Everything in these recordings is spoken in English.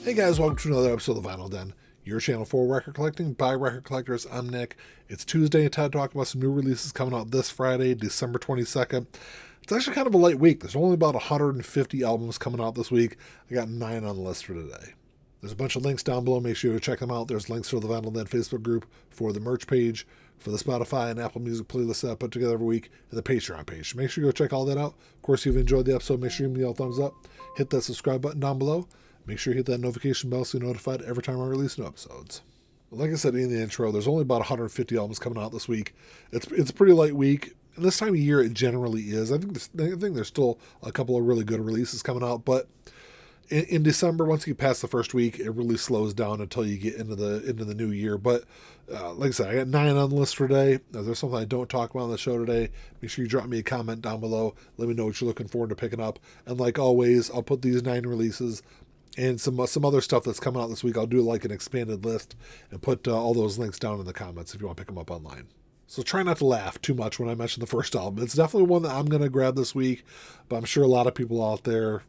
Hey guys, welcome to another episode of the Vinyl Den, your channel for record collecting by record collectors. I'm Nick. It's Tuesday and time to talk about some new releases coming out this Friday, December 22nd. It's actually kind of a light week. There's only about 150 albums coming out this week. I got 9 on the list for today. There's a bunch of links down below. Make sure you check them out. There's links for the Vinyl Den Facebook group, for the merch page, for the Spotify and Apple Music playlist that I put together every week, and the Patreon page. Make sure you go check all that out. Of course, if you've enjoyed the episode, make sure you give me a thumbs up. Hit that subscribe button down below. Make sure you hit that notification bell so you're notified every time I release new episodes. Like I said in the intro, there's only about 150 albums coming out this week. It's a pretty light week. And this time of year, it generally is. I think there's still a couple of really good releases coming out, but in December, once you get past the first week, it really slows down until you get into the new year. But like I said, I got 9 on the list for today. If there's something I don't talk about on the show today, make sure you drop me a comment down below. Let me know what you're looking forward to picking up. And like always, I'll put these 9 releases and some other stuff that's coming out this week. I'll do like an expanded list and put all those links down in the comments if you want to pick them up online. So try not to laugh too much when I mention the first album. It's definitely one that I'm going to grab this week, but I'm sure a lot of people out there,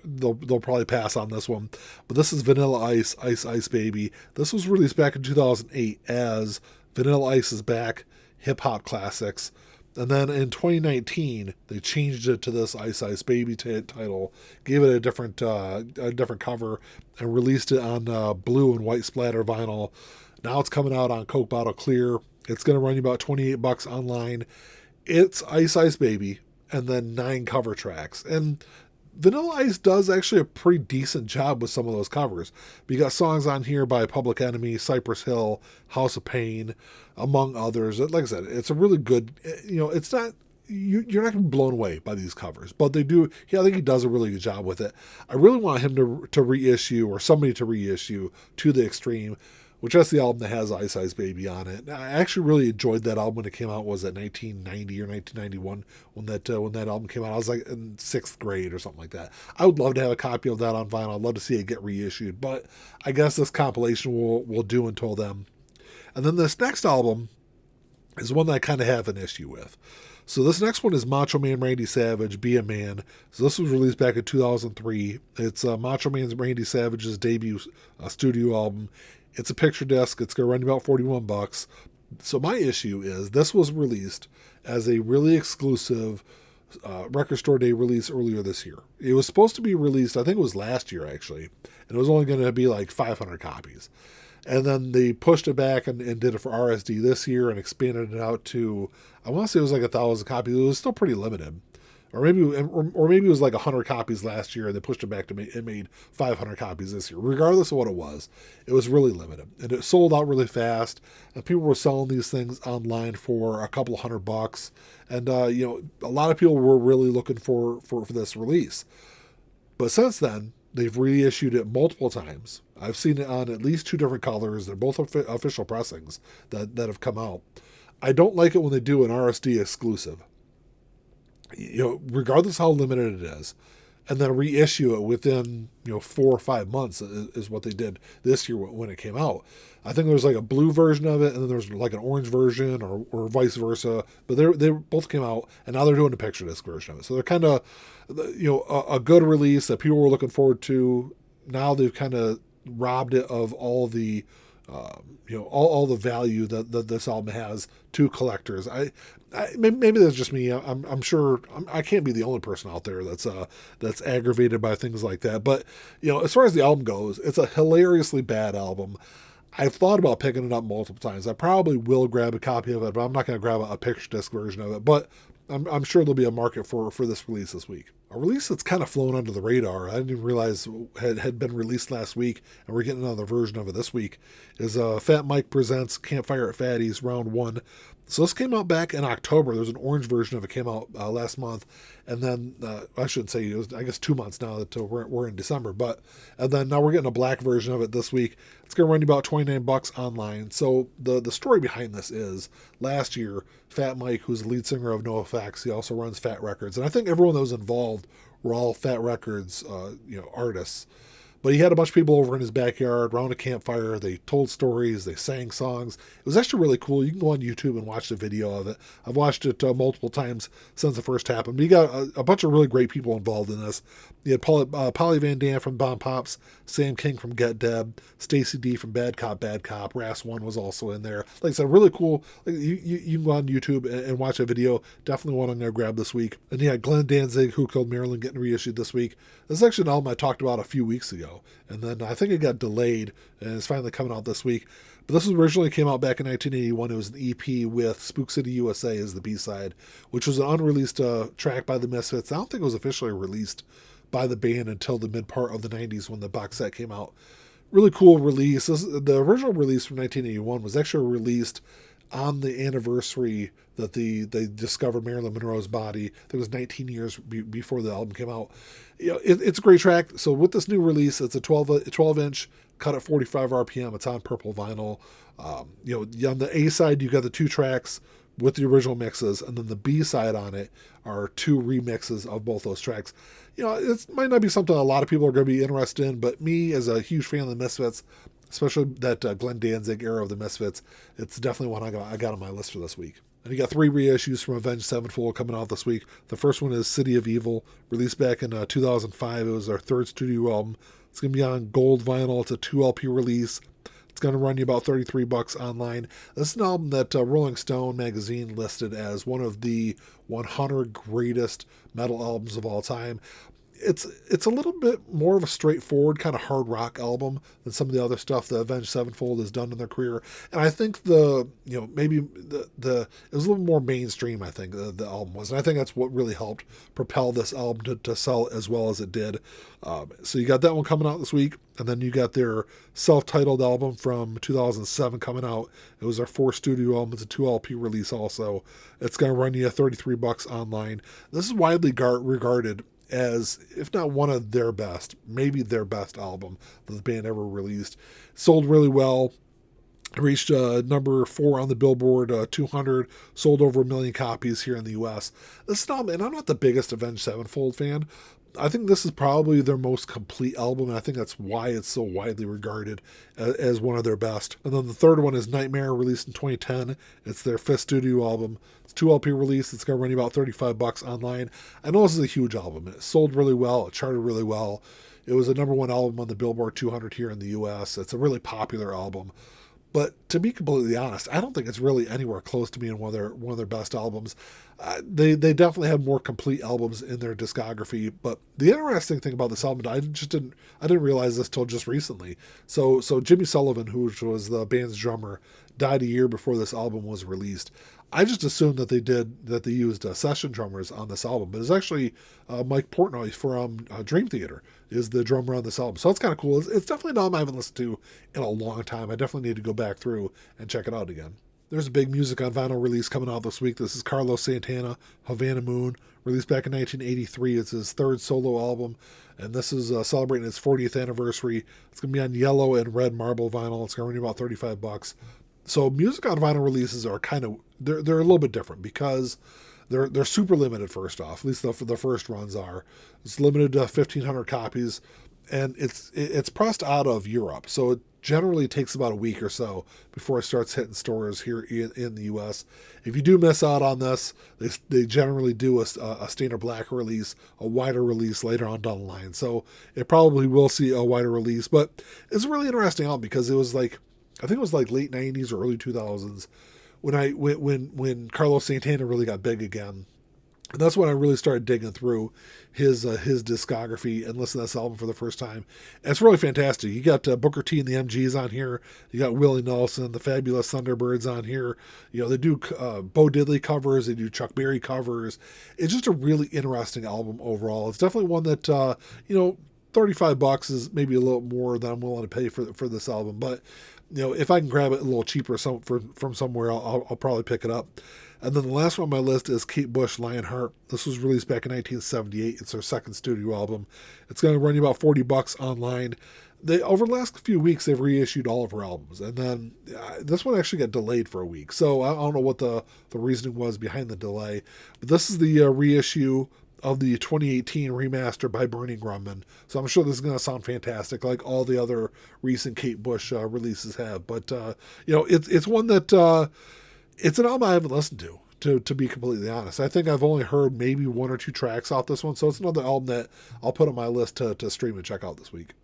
they'll probably pass on this one. But this is Vanilla Ice, Ice Ice Baby. This was released back in 2008 as Vanilla Ice is Back, Hip Hop Classics. And then in 2019, they changed it to this Ice Ice Baby title, gave it a different cover, and released it on blue and white splatter vinyl. Now it's coming out on Coke Bottle Clear. It's going to run you about $28 online. It's Ice Ice Baby, and then 9 cover tracks. And Vanilla Ice does actually a pretty decent job with some of those covers. You got songs on here by Public Enemy, Cypress Hill, House of Pain, among others. Like I said, it's a really good, it's not, you're not going to be blown away by these covers, but they do, I think he does a really good job with it. I really want him to reissue, or somebody to reissue, To the Extreme, which is the album that has Ice Ice Baby on it. I actually really enjoyed that album when it came out. Was it 1990 or 1991 when that album came out? I was like in 6th grade or something like that. I would love to have a copy of that on vinyl. I'd love to see it get reissued, but I guess this compilation will do until then. And then this next album is one that I kind of have an issue with. So this next one is Macho Man Randy Savage, Be a Man. So this was released back in 2003. It's Macho Man Randy Savage's debut studio album. It's a picture disc. It's going to run you about $41. So my issue is this was released as a really exclusive record store day release earlier this year. It was supposed to be released, I think it was last year actually, and it was only going to be like 500 copies. And then they pushed it back and did it for RSD this year and expanded it out to, I want to say it was like 1,000 copies. It was still pretty limited. Or maybe it was like 100 copies last year, and they pushed it back to it made 500 copies this year. Regardless of what it was really limited, and it sold out really fast. And people were selling these things online for a couple $100, and a lot of people were really looking for this release. But since then, they've reissued it multiple times. I've seen it on at least 2 different colors. They're both official pressings that have come out. I don't like it when they do an RSD exclusive. Regardless how limited it is, and then reissue it within 4 or 5 months is what they did this year when it came out. I think there was like a blue version of it, and then there's like an orange version, or vice versa. But they both came out, and now they're doing a picture disc version of it. So they're kind of a good release that people were looking forward to. Now they've kind of robbed it of all the all the value that this album has to collectors. Maybe that's just me. I'm sure I can't be the only person out there that's aggravated by things like that. But as far as the album goes, it's a hilariously bad album. I've thought about picking it up multiple times. I probably will grab a copy of it, but I'm not going to grab a picture disc version of it. But I'm sure there'll be a market for this release this week. A release that's kind of flown under the radar, I didn't even realize had been released last week, and we're getting another version of it this week, is Fat Mike Presents Campfire at Fatty's Round 1. So this came out back in October. There's an orange version of it came out last month, and then I shouldn't say it was, I guess 2 months now that we're in December, and then now we're getting a black version of it this week. It's going to run you about $29 online. So the story behind this is last year, Fat Mike, who's the lead singer of NoFX, he also runs Fat Records, and I think everyone that was involved were all Fat Records artists. But he had a bunch of people over in his backyard around a campfire. They told stories, they sang songs. It was actually really cool. You can go on YouTube and watch the video of it. I've watched it multiple times since it first happened. But you got a bunch of really great people involved in this. You had Polly Van Dam from Bomb Pops, Sam King from Get Deb, Stacy D from Bad Cop, Bad Cop. Ras One was also in there. Like I said, really cool. Like, you can go on YouTube and watch a video. Definitely one I'm going to grab this week. And yeah, Glenn Danzig, Who Killed Marilyn, getting reissued this week. This is actually an album I talked about a few weeks ago. And then I think it got delayed, and it's finally coming out this week. But this originally came out back in 1981. It was an EP with Spook City USA as the B-side, which was an unreleased track by the Misfits. I don't think it was officially released by the band until the mid part of the 90s when the box set came out. Really cool release. The original release from 1981 was actually released on the anniversary that they discovered Marilyn Monroe's body. That was 19 years before the album came out. You know, it's a great track. So with this new release, it's a 12-inch cut at 45 RPM. It's on purple vinyl. You know, on the A side, you got the 2 tracks with the original mixes, and then the B side on it are 2 remixes of both those tracks. You know, it might not be something a lot of people are going to be interested in, but me, as a huge fan of the Misfits, especially that Glenn Danzig era of the Misfits, it's definitely one I got on my list for this week. And you got 3 reissues from Avenged Sevenfold coming out this week. The first one is City of Evil, released back in 2005. It was their 3rd studio album. It's going to be on gold vinyl. It's a 2 LP release. It's going to run you about $33 online. This is an album that Rolling Stone magazine listed as one of the 100 greatest metal albums of all time. It's a little bit more of a straightforward kind of hard rock album than some of the other stuff that Avenged Sevenfold has done in their career. And I think maybe it was a little more mainstream, I think, the album was. And I think that's what really helped propel this album to sell as well as it did. So you got that one coming out this week. And then you got their self-titled album from 2007 coming out. It was their 4th studio album. It's a 2 LP release also. It's going to run you $33 online. This is widely regarded as, if not one of their best, maybe their best album that the band ever released. Sold really well. Reached number 4 on the Billboard 200. Sold over 1 million copies here in the U.S. This is an album, and I'm not the biggest Avenged Sevenfold fan. I think this is probably their most complete album, and I think that's why it's so widely regarded as one of their best. And then the third one is Nightmare, released in 2010. It's their 5th studio album. It's 2 LP release. It's going to run you about $35 online. I know this is a huge album. It sold really well. It charted really well. It was a number 1 album on the Billboard 200 here in the U.S. It's a really popular album. But to be completely honest, I don't think it's really anywhere close to being one of their best albums. They definitely have more complete albums in their discography. But the interesting thing about this album, I didn't realize this till just recently. So Jimmy Sullivan, who was the band's drummer, died a year before this album was released. I just assumed that they used session drummers on this album, but it's actually Mike Portnoy from Dream Theater is the drummer on this album. So it's kind of cool. It's definitely an album I haven't listened to in a long time. I definitely need to go back through and check it out again. There's a big music on vinyl release coming out this week. This is Carlos Santana, Havana Moon, released back in 1983. It's his 3rd solo album, and this is celebrating its 40th anniversary. It's going to be on yellow and red marble vinyl. It's going to run you about $35. So music on vinyl releases are they're a little bit different because they're super limited. First off, at least the first runs are. It's limited to 1,500 copies, and it's pressed out of Europe. So it generally takes about a week or so before it starts hitting stores here in the U.S. If you do miss out on this, they generally do a standard black release, a wider release later on down the line. So it probably will see a wider release, but it's a really interesting album because it was like, I think it was like late 90s or early 2000s when Carlos Santana really got big again. And that's when I really started digging through his discography and listening to this album for the first time. And it's really fantastic. You got Booker T and the MGs on here. You got Willie Nelson, the Fabulous Thunderbirds on here. You know, they do Bo Diddley covers. They do Chuck Berry covers. It's just a really interesting album overall. It's definitely one that, $35 is maybe a little more than I'm willing to pay for this album. But, you know, if I can grab it a little cheaper from somewhere, I'll probably pick it up. And then the last one on my list is Kate Bush, Lionheart. This was released back in 1978. It's their 2nd studio album. It's going to run you about $40 online. Over the last few weeks, they've reissued all of her albums. And then this one actually got delayed for a week. So I don't know what the reasoning was behind the delay. But this is the reissue. of the 2018 remaster by Burning Grumman. So I'm sure this is going to sound fantastic, like all the other recent Kate Bush releases have. But it's one that it's an album I haven't listened to. To be completely honest, I think I've only heard maybe 1 or 2 tracks off this one, so it's another album that I'll put on my list to stream and check out this week.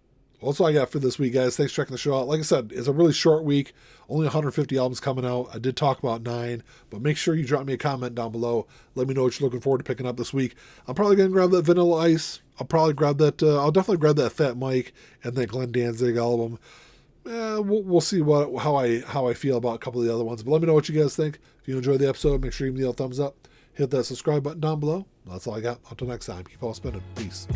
Well, that's all I got for this week, guys. Thanks for checking the show out. Like I said, it's a really short week. Only 150 albums coming out. I did talk about 9, but make sure you drop me a comment down below. Let me know what you're looking forward to picking up this week. I'm probably going to grab that Vanilla Ice. I'll probably grab that. I'll definitely grab that Fat Mike and that Glenn Danzig album. We'll see how I feel about a couple of the other ones. But let me know what you guys think. If you enjoyed the episode, make sure you give me a thumbs up. Hit that subscribe button down below. That's all I got. Until next time, keep on spinning. Peace.